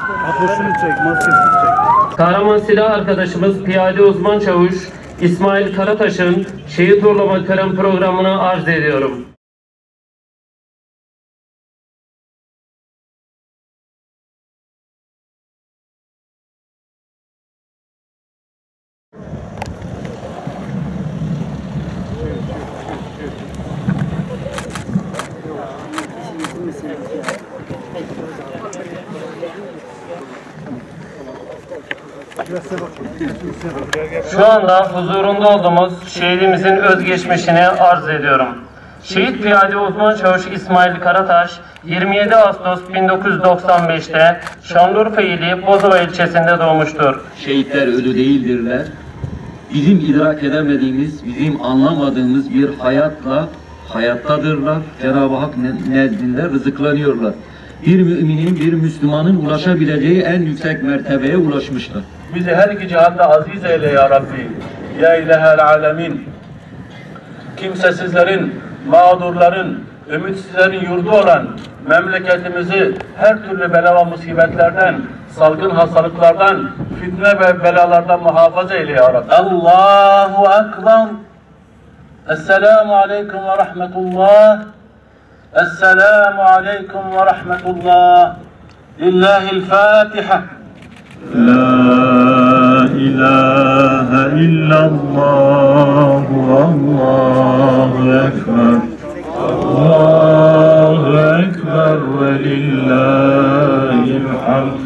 Apoşunu çek, maskesini çek. Kahraman silah arkadaşımız Piyade Uzman Çavuş İsmail Karataş'ın şehit uğurlama tören programını arz ediyorum. Şu anda huzurunda olduğumuz şehidimizin özgeçmişini arz ediyorum. Şehit Piyade Uzman Çavuş İsmail Karataş 27 Ağustos 1995'te Şanlıurfa ili Bozova ilçesinde doğmuştur. Şehitler ölü değildirler. Bizim idrak edemediğimiz, bizim anlamadığımız bir hayattadırlar. Cenab-ı Hak nezdinde rızıklanıyorlar. Bir müminin, bir Müslümanın ulaşabileceği en yüksek mertebeye ulaşmışlar. Bizi her iki cihanda aziz eyle ya Rabbi. Ya ilahel alemin. Kimsesizlerin, mağdurların, ümitsizlerin yurdu olan memleketimizi her türlü bela ve musibetlerden, salgın hastalıklardan, fitne ve belalardan muhafaza eyle ya Rabbi. Allahu Ekber. Esselamu Aleyküm ve Rahmetullah. Esselamu Aleyküm ve Rahmetullah. Lillahil Fatiha. La ilahe illallah, Allahu Ekber. Allahu Ekber ve lillahil hamd.